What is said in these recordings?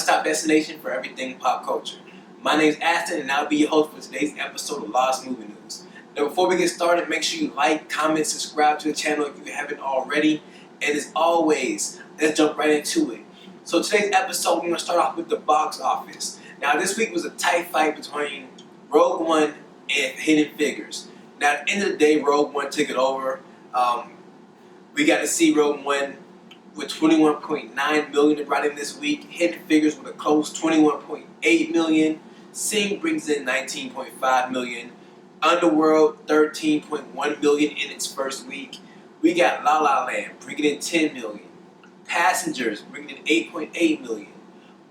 one-stop destination for everything pop culture. My name is Aston, and I'll be your host for today's episode of Lost Movie News. Now, before we get started, make sure you like, comment, subscribe to the channel if you haven't already. And as always, let's jump right into it. So today's episode, we're going to start off with the box office. Now, this week was a tight fight between Rogue One and Hidden Figures. Now, at the end of the day, Rogue One took it over. We got to see Rogue One with 21.9 million brought in this week. Hidden Figures with a close 21.8 million. Sing brings in 19.5 million. Underworld 13.1 million in its first week. We got La La Land bringing in 10 million. Passengers bringing in 8.8 million.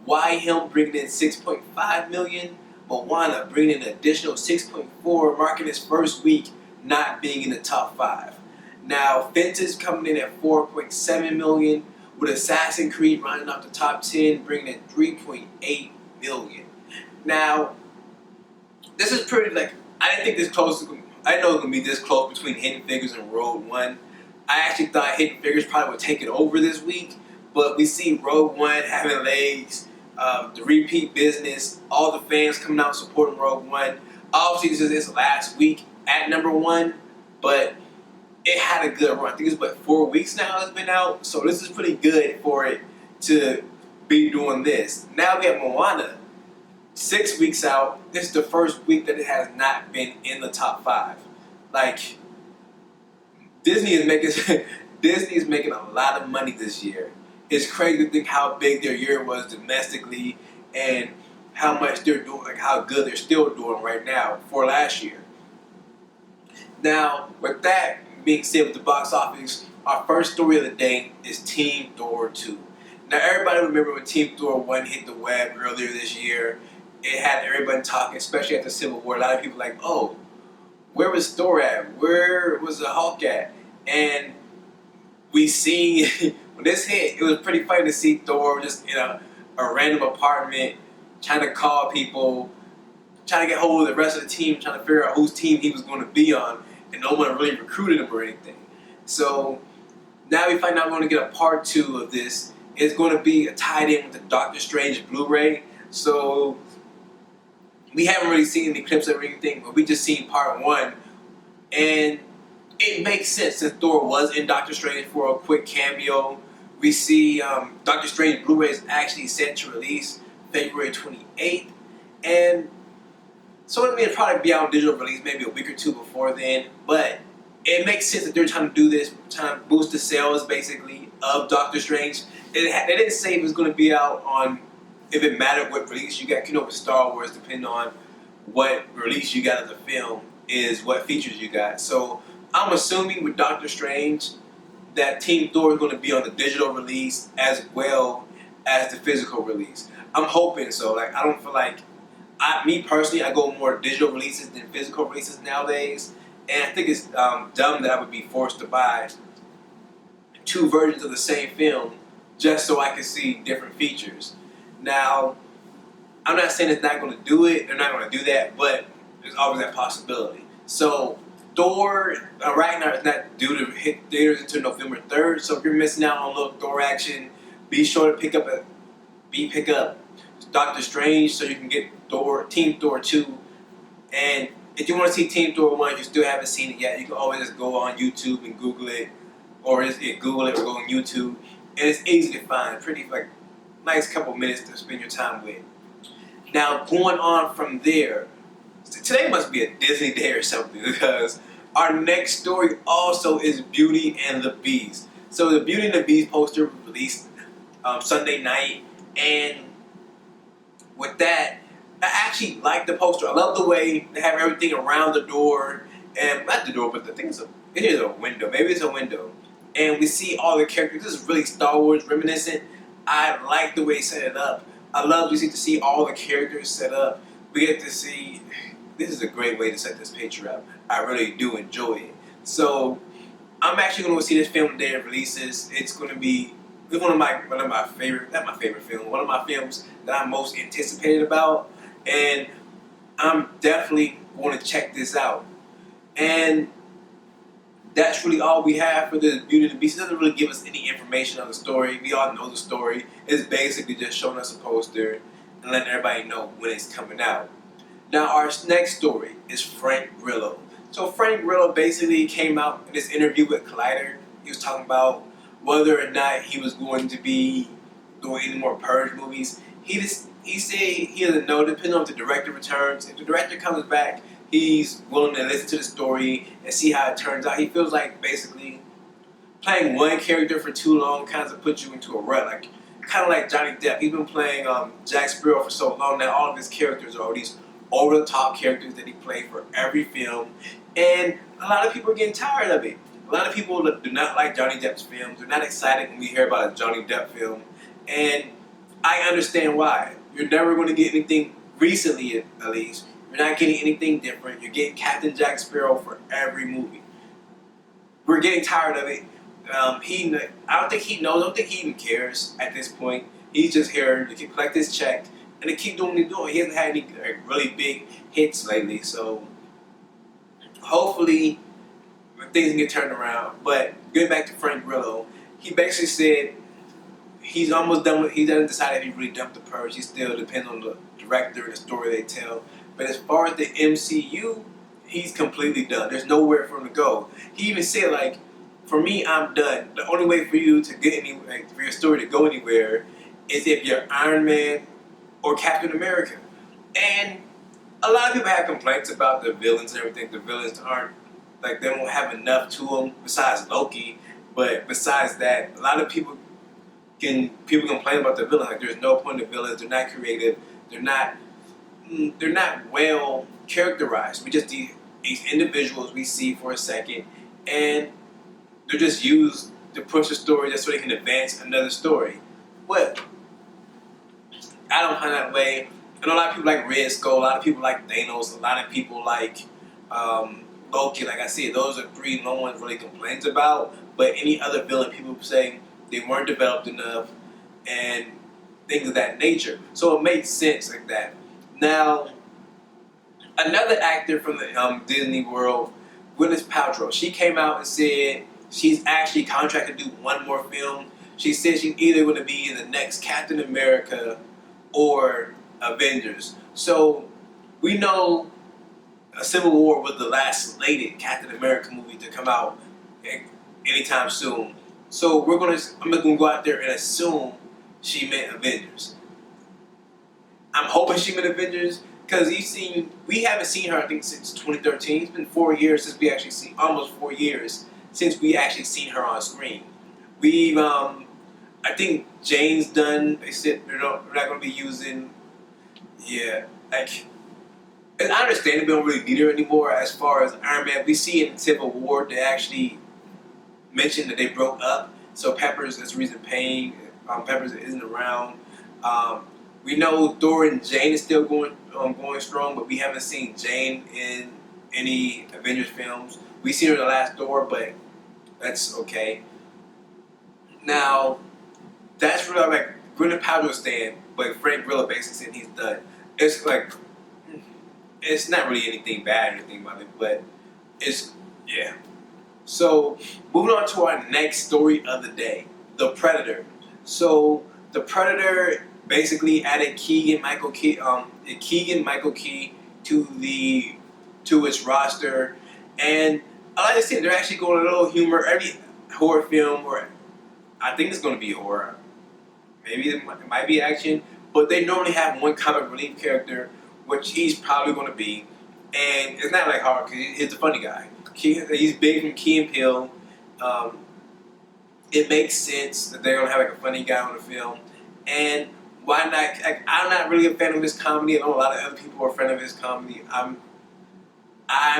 Why Him bringing in 6.5 million. Moana bringing in an additional 6.4, marking its first week not being in the top 5. Now, Fences coming in at 4.7 million, with Assassin's Creed rounding off the top 10, bringing in 3.8 million. Now, this is pretty, I didn't think this close, I didn't know it was going to be this close between Hidden Figures and Rogue One. I actually thought Hidden Figures probably would take it over this week, but we see Rogue One having legs, the repeat business, all the fans coming out supporting Rogue One. Obviously, this is its last week at number 1, but it had a good run. I think it's 4 weeks now it's been out, so this is pretty good for it to be doing this. Now we have Moana, 6 weeks out. This is the first week that it has not been in the top 5. Disney is making a lot of money this year. It's crazy to think how big their year was domestically and how much they're doing, how good they're still doing right now for last year. Now, with that being said, with the box office, our first story of the day is Team Thor 2. Now, everybody remember when Team Thor 1 hit the web earlier this year. It had everybody talking, especially after Civil War. A lot of people like, oh, where was Thor at? Where was the Hulk at? And we see, when this hit, it was pretty funny to see Thor just in a random apartment, trying to call people, trying to get hold of the rest of the team, trying to figure out whose team he was going to be on, and no one really recruited him or anything. So now we find out we're going to get a part 2 of this. It's going to be tied in with the Doctor Strange Blu-ray. So we haven't really seen any clips or anything, but we just seen part 1. And it makes sense since Thor was in Doctor Strange for a quick cameo. We see Doctor Strange Blu-ray is actually set to release February 28th. And so it'll probably be out on digital release maybe a week or 2 before then. But it makes sense that they're trying to do this, trying to boost the sales basically of Doctor Strange. They didn't say it was going to be out on, if it mattered what release you got. You know, with Star Wars, depending on what release you got of the film, is what features you got. So I'm assuming with Doctor Strange that Team Thor is going to be on the digital release as well as the physical release. I'm hoping so. I don't feel like, me personally, I go more digital releases than physical releases nowadays. And I think it's dumb that I would be forced to buy 2 versions of the same film just so I can see different features. Now, I'm not saying it's not going to do it. They're not going to do that, but there's always that possibility. So Thor, right now, is not due to hit theaters until November 3rd. So if you're missing out on a little Thor action, be sure to pick up Doctor Strange so you can get Team Thor 2. And if you want to see Team Thor 1, if you still haven't seen it yet, you can always just go on YouTube and Google it. Or just Google it or go on YouTube. And it's easy to find. Pretty, nice couple minutes to spend your time with. Now, going on from there, today must be a Disney day or something, because our next story also is Beauty and the Beast. So the Beauty and the Beast poster released Sunday night, and with that, I actually like the poster. I love the way they have everything around the door, and not the door, but the thing is it is a window. Maybe it's a window, and we see all the characters. This is really Star Wars reminiscent. I like the way they set it up. I love to see all the characters set up. We get to see. This is a great way to set this picture up. I really do enjoy it. So I'm actually going to go see this film the day it releases. It's going to be one of my favorite, not my favorite film, one of my films that I'm most anticipated about. And I'm definitely going to check this out. And that's really all we have for the Beauty and the Beast. It doesn't really give us any information on the story. We all know the story. It's basically just showing us a poster and letting everybody know when it's coming out. Now, our next story is Frank Grillo. So Frank Grillo basically came out in this interview with Collider. He was talking about whether or not he was going to be doing any more Purge movies. He said he doesn't know, depending on if the director returns. If the director comes back, he's willing to listen to the story and see how it turns out. He feels like basically playing one character for too long kind of puts you into a rut. Like kind of like Johnny Depp. He's been playing Jack Sparrow for so long now. All of his characters are these over-the-top characters that he played for every film, and a lot of people are getting tired of it. A lot of people do not like Johnny Depp's films. They're not excited when we hear about a Johnny Depp film, and I understand why. You're never going to get anything, recently at least, you're not getting anything different. You're getting Captain Jack Sparrow for every movie. We're getting tired of it. I don't think he knows. I don't think he even cares at this point. He's just here to collect his check and to keep doing what he's doing. He hasn't had any really big hits lately, so hopefully things can get turned around. But getting back to Frank Grillo, he basically said he's almost done with. He doesn't decide if he really dumped the Purge. He still depends on the director and the story they tell. But as far as the MCU, he's completely done. There's nowhere for him to go. He even said, like, for me, I'm done. The only way for you to get for your story to go anywhere is if you're Iron Man or Captain America. And a lot of people have complaints about the villains and everything. The villains aren't, like, they don't have enough to them besides Loki. But besides that, a lot of people complain about the villains. Like, there's no point in villains. They're not creative. They're not well characterized. We just these individuals we see for a second, and they're just used to push a story just so they can advance another story. But I don't find that way. I know a lot of people like Red Skull, a lot of people like Thanos, a lot of people like Loki. Like I said, those are three no one really complains about. But any other villain, people say they weren't developed enough and things of that nature. So it makes sense like that. Now, another actor from the Disney world, Gwyneth Paltrow, she came out and said she's actually contracted to do one more film. She said she's either going to be in the next Captain America or Avengers. So we know Civil War was the last slated Captain America movie to come out anytime soon. So I'm just going to go out there and assume she meant Avengers. I'm hoping she meant Avengers because we haven't seen her, I think, since 2013. It's been 4 years since we actually almost 4 years since we actually seen her on screen. I think Jane's done. They said they're not going to be using. Yeah, like, and I understand they don't really need her anymore. As far as Iron Man, we see in Civil War they actually mentioned that they broke up. So Peppers is the reason Peppers isn't around. We know Thor and Jane is still going strong, but we haven't seen Jane in any Avengers films. We seen her in the last Thor, but that's okay. Now, that's really like Gwyneth Paltrow stand, but Frank Grillo basically said he's done. It's like, it's not really anything bad or anything about it, but it's, yeah. So, moving on to our next story of the day, The Predator. So, The Predator basically added Keegan-Michael Key to its roster, and like I said, they're actually going a little humor. Every horror film, or I think it's going to be horror, maybe it might be action, but they normally have one comic relief character, which he's probably going to be, and it's not like hard because he's a funny guy. He's big from Key and Peele. It makes sense that they're going to have like a funny guy on the film, and why not? Like, I'm not really a fan of his comedy. I know a lot of other people are a fan of his comedy. I'm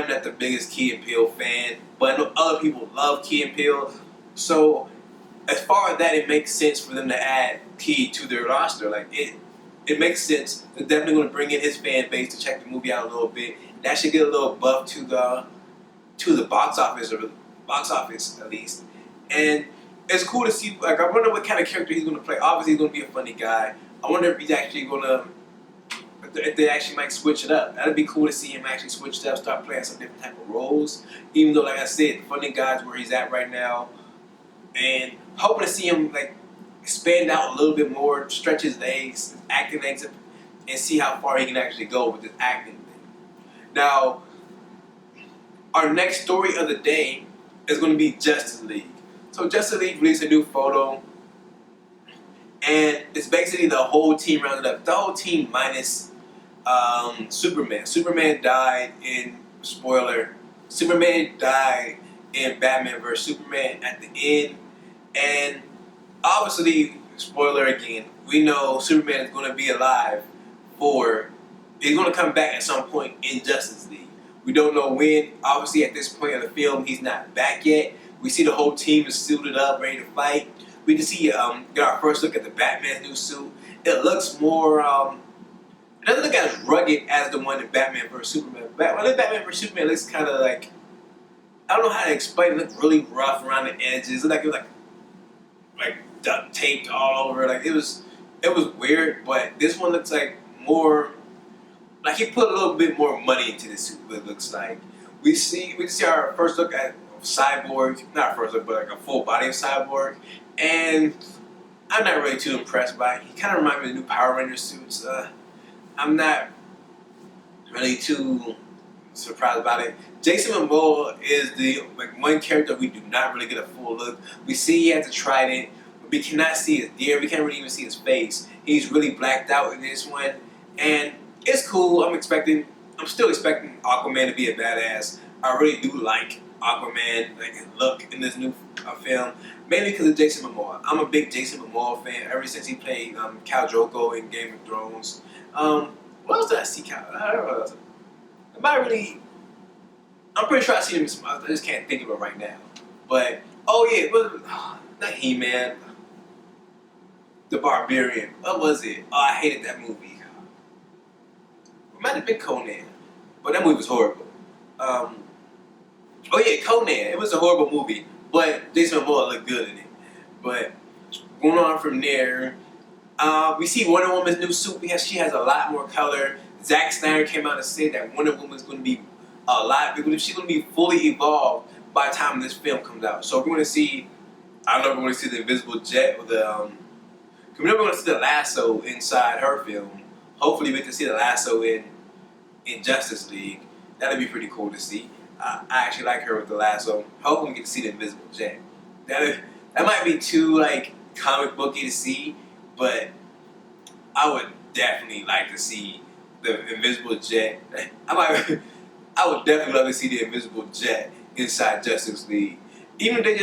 not the biggest Key and Peele fan, but I know other people love Key and Peele. So as far as that, it makes sense for them to add Key to their roster. Like it makes sense. They're definitely going to bring in his fan base to check the movie out a little bit. That should get a little buff to the box office, or the box office at least. And it's cool to see. Like, I wonder what kind of character he's going to play. Obviously, he's going to be a funny guy. I wonder if he's actually going to if they actually might switch it up. That'd be cool to see him actually switch it up, start playing some different type of roles. Even though, like I said, the Funding God's where he's at right now, and hoping to see him like expand out a little bit more, stretch his legs, his acting legs, and see how far he can actually go with his acting thing. Now, our next story of the day is going to be Justice League. So Justice League released a new photo, and it's basically the whole team rounded up. The whole team minus Superman. Superman died in, spoiler, Superman died in Batman vs. Superman at the end. And obviously, spoiler again, we know Superman is going to be alive he's going to come back at some point in Justice League. We don't know when. Obviously, at this point of the film, he's not back yet. We see the whole team is suited up, ready to fight. We can see, get our first look at the Batman's new suit. It looks more, it doesn't look as rugged as the one in Batman vs. Superman. Batman vs. Superman looks kind of like, I don't know how to explain it. It looks really rough around the edges. It was like duct taped all over. Like it was weird. But this one looks like more, like he put a little bit more money into this suit. It looks like we see our first look at Cyborg, not first look, but like a full body of Cyborg, and I'm not really too impressed by it. He kind of reminds me of the new Power Rangers suits. I'm not really too surprised about it. Jason Momoa is the one character we do not really get a full look. We see he has a trident, but we cannot see his ear. We can't really even see his face. He's really blacked out in this one, and it's cool. I'm still expecting Aquaman to be a badass. I really do like Aquaman, like his look in this new film, mainly because of Jason Momoa. I'm a big Jason Momoa fan ever since he played Khal Drogo in Game of Thrones. What else did I see? I'm pretty sure I seen him in some others. I just can't think of it right now. But not He-Man, the Barbarian. What was it? Oh, I hated that movie. It might have been Conan, but that movie was horrible. Conan. It was a horrible movie, but Jason Momoa looked good in it. But going on from there, we see Wonder Woman's new suit. She has a lot more color. Zack Snyder came out and said that Wonder Woman's going to be a lot bigger. She's going to be fully evolved by the time this film comes out. So we're going to see, I don't know if we're going to see the invisible jet or we're never going to see the lasso inside her film. Hopefully we can see the lasso in Justice League. That'd be pretty cool to see. I actually like her with the lasso. Hopefully we get to see the invisible jet. That might be too comic booky to see, but I would definitely like to see the invisible jet. I would definitely love to see the invisible jet inside Justice League. Even if they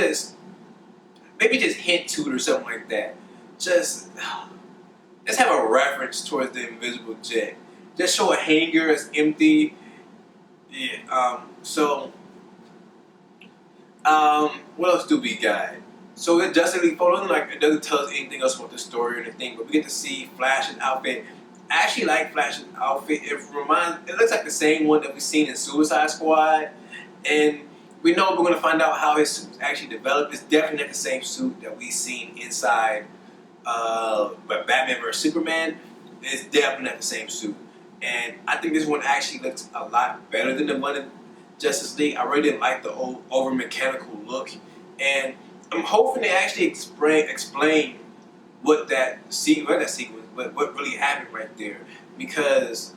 maybe just hint to it or something like that. Let's have a reference towards the invisible jet. Just show a hangar that's empty. Yeah. What else do we got? So the Justice League photo, it doesn't tell us anything else about the story or anything, but we get to see Flash's outfit. I actually like Flash's outfit. It looks like the same one that we've seen in Suicide Squad, and we know we're going to find out how his suit's actually developed. It's definitely not the same suit that we've seen inside Batman vs. Superman. It's definitely not the same suit. And I think this one actually looks a lot better than the one in Justice League. I really didn't like the over mechanical look. And I'm hoping they actually explain what really happened right there. Because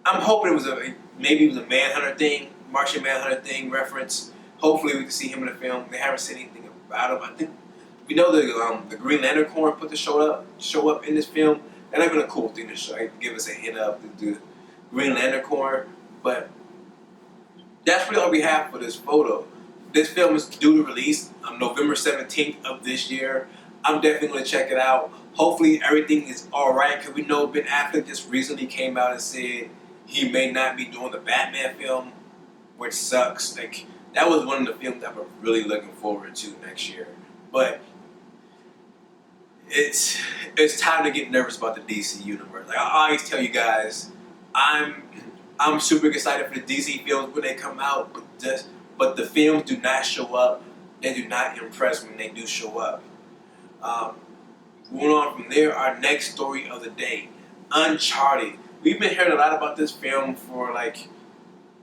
I'm hoping maybe it was a Manhunter thing, Martian Manhunter thing reference. Hopefully we can see him in the film. They haven't said anything about him. I think we know the Green Lantern Corps put the show up in this film. That'd have been a cool thing to show, give us a hint of the Green Lantern Corps. But that's really all we have for this photo. This film is due to release on November 17th of this year. I'm definitely going to check it out. Hopefully everything is alright, because we know Ben Affleck just recently came out and said he may not be doing the Batman film, which sucks. That was one of the films that we're really looking forward to next year. But it's time to get nervous about the DC universe. I always tell you guys, I'm super excited for the DC films when they come out, but the films do not show up. They do not impress when they do show up. Going on from there, our next story of the day, Uncharted. we've been hearing a lot about this film for like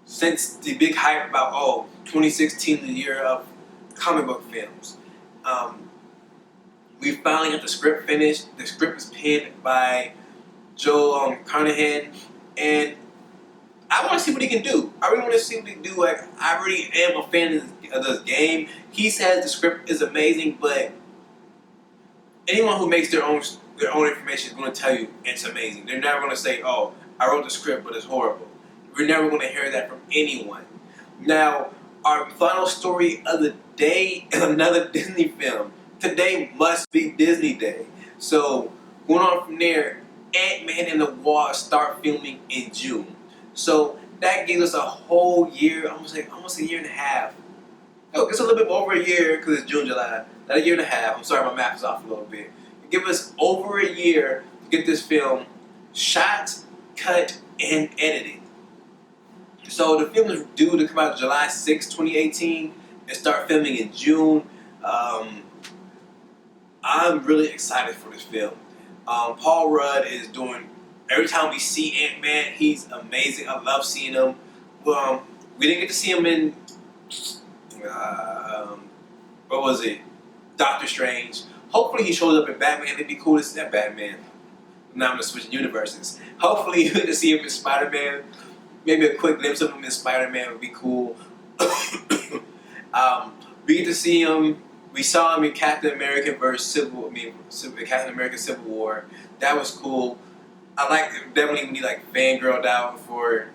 since the big hype about 2016, the year of comic book films. Um, we finally got the script finished. The script was penned by Joe Carnahan, and I want to see what he can do. I really want to see what he can do. Like, I really am a fan of this game. He says the script is amazing, but anyone who makes their own information is going to tell you it's amazing. They're never going to say, "Oh, I wrote the script, but it's horrible." We're never going to hear that from anyone. Now, our final story of the day is another Disney film. Today must be Disney Day. So, going on from there, Ant-Man and the Wasp start filming in June. So that gives us a whole year, almost a year and a half. Oh, it's a little bit over a year because it's June, July. Not a year and a half. I'm sorry, my math is off a little bit. Give us over a year to get this film shot, cut, and edited. So the film is due to come out July 6, 2018, and start filming in June. I'm really excited for this film. Paul Rudd is doing. Every time we see Ant-Man, he's amazing. I love seeing him. We didn't get to see him in what was it? Doctor Strange. Hopefully he shows up in Batman. It'd be cool to see that Batman. Now I'm gonna switch universes. Hopefully you get to see him in Spider-Man. Maybe a quick glimpse of him in Spider-Man would be cool. We get to see him. We saw him in Captain America Captain America Civil War. That was cool. I like definitely when he like fangirled out for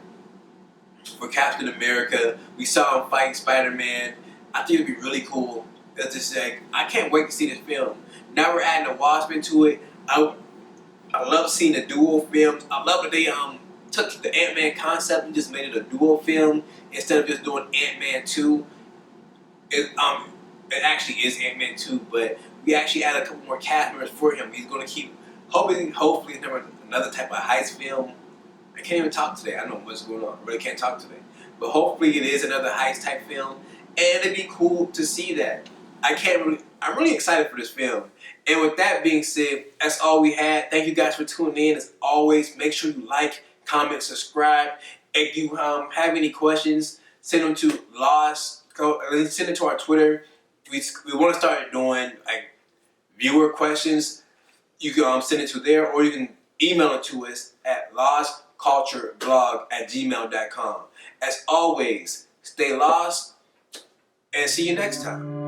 Captain America. We saw him fight Spider-Man. I think it'd be really cool. It's just like I can't wait to see this film. Now we're adding a Wasp into it. I love seeing the duo films. I love that they took the Ant-Man concept and just made it a duo film instead of just doing Ant-Man 2. It actually is Ant-Man 2, but we actually added a couple more cast members for him. He's going to keep hopefully it's never another type of heist film. I can't even talk today. I don't know what's going on. I really can't talk today. But hopefully it is another heist type film, and it'd be cool to see that. I'm really excited for this film. And with that being said, that's all we had. Thank you guys for tuning in. As always, make sure you like, comment, subscribe. If you have any questions, send them to send it to our Twitter. We want to start doing like viewer questions. You can send it to there, or you can email it to us at lostcultureblog@gmail.com. As always, stay lost and see you next time.